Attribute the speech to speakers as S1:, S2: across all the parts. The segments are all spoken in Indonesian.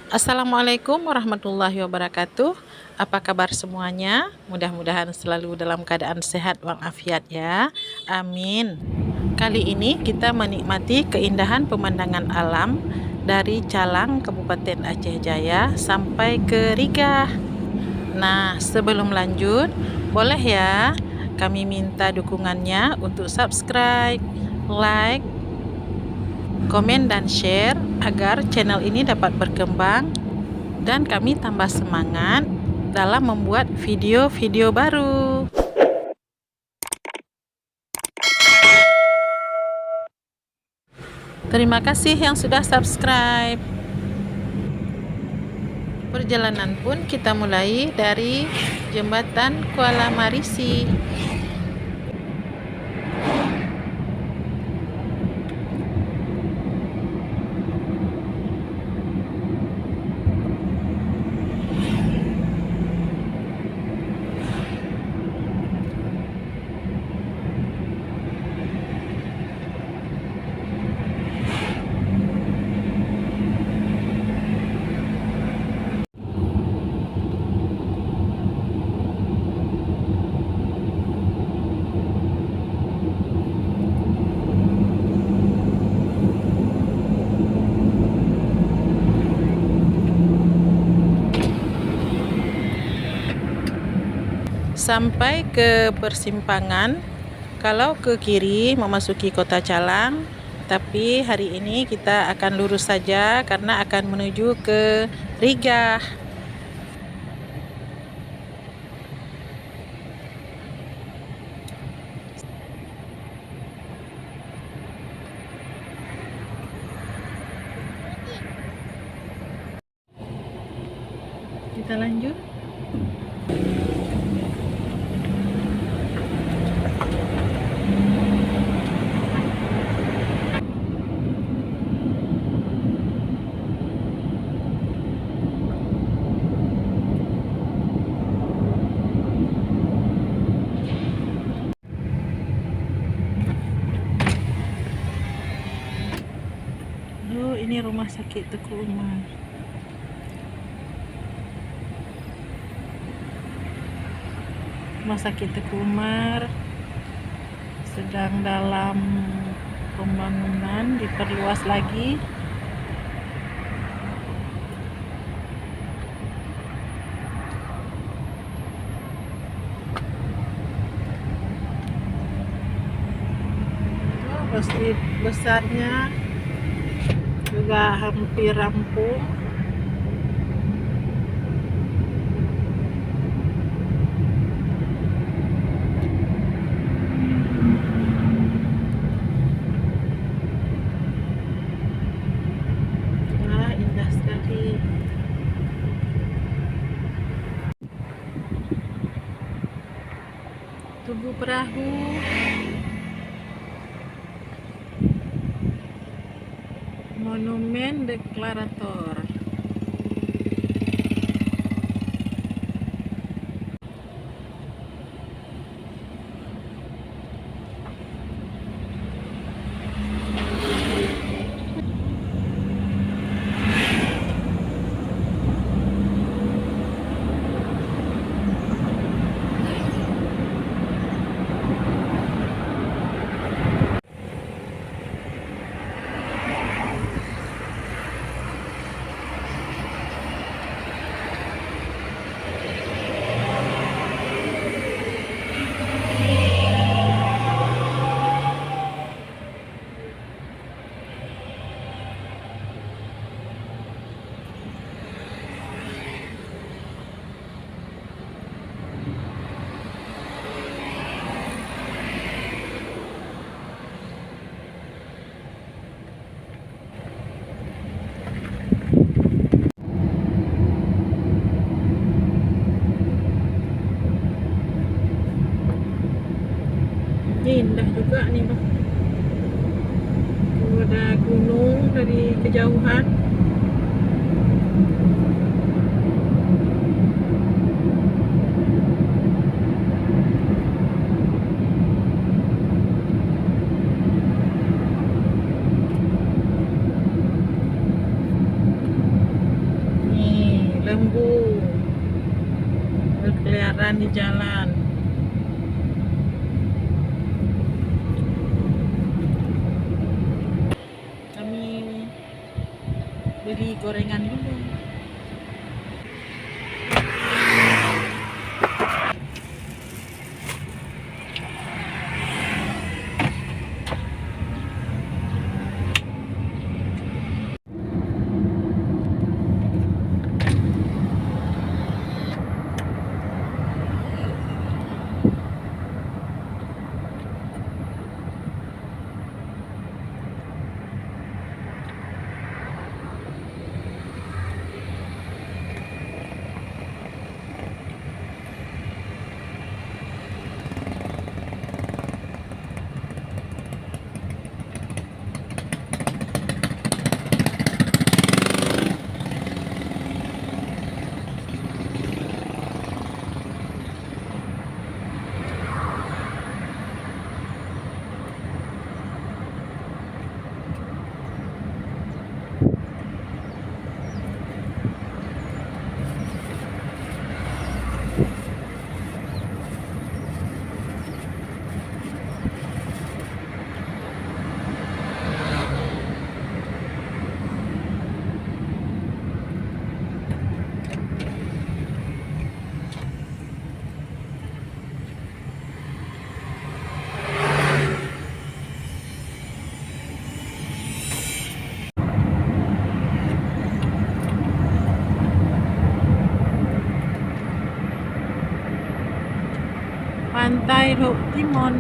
S1: Assalamualaikum warahmatullahi wabarakatuh. Apa kabar semuanya? Mudah-mudahan selalu dalam keadaan sehat walafiat ya. Amin. Kali ini kita menikmati keindahan pemandangan alam dari Calang, Kabupaten Aceh Jaya sampai ke Rigah. Nah, sebelum lanjut, boleh ya kami minta dukungannya untuk subscribe, like, komen dan share agar channel ini dapat berkembang dan kami tambah semangat dalam membuat video-video baru. Terima kasih yang sudah subscribe. Perjalanan pun kita mulai dari Jembatan Kuala Marisi. Sampai ke persimpangan, kalau ke kiri memasuki kota Calang, tapi hari ini kita akan lurus saja karena akan menuju ke Rigah. Kita lanjut. Ini rumah sakit Teguh Umar. Rumah sakit Teguh Umar sedang dalam pembangunan, diperluas lagi. Masjid besarnya juga hampir rampung. Wah, indah sekali. Tugu Perahu, Monumen Deklarator. Ini indah juga nih Bang. Ada gunung dari kejauhan. makan di jalan. Kami beli gorengan dulu. Pantai Ruk Timon.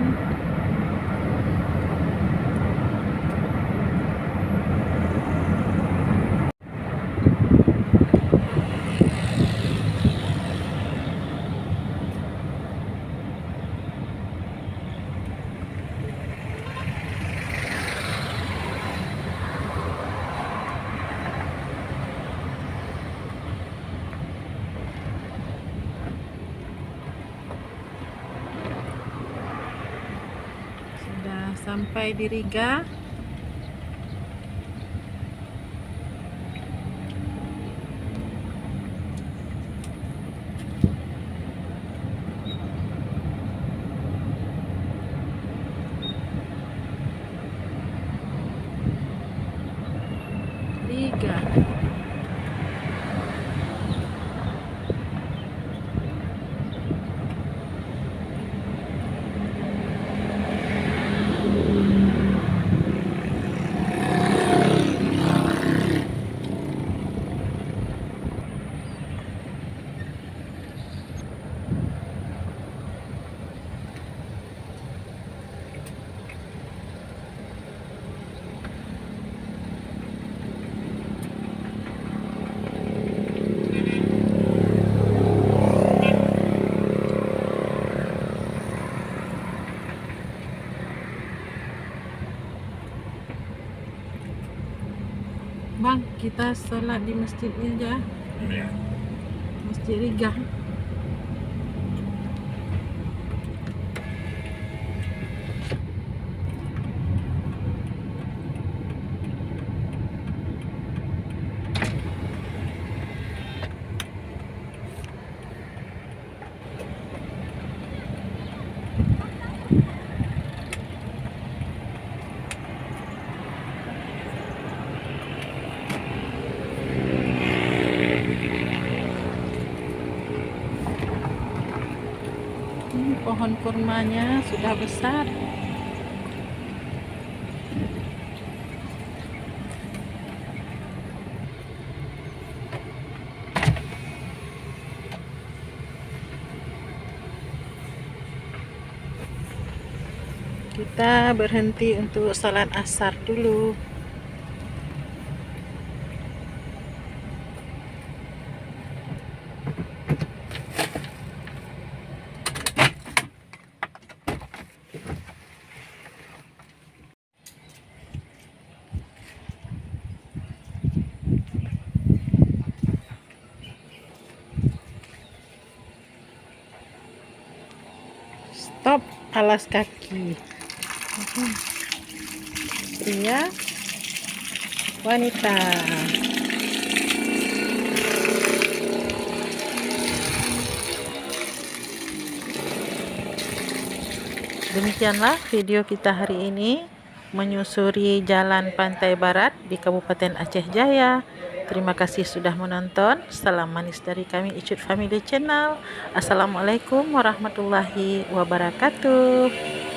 S1: Sudah sampai di Riga. Riga. Bang, kita sholat di masjidnya aja. Masjid Riga. Pohon kurmanya sudah besar. Kita berhenti untuk salat asar dulu. Stop alas kaki. Pria, wanita. Demikianlah video kita hari ini menyusuri jalan pantai barat di Kabupaten Aceh Jaya. Terima kasih sudah menonton. Salam manis dari kami Icut Family Channel. Assalamualaikum warahmatullahi wabarakatuh.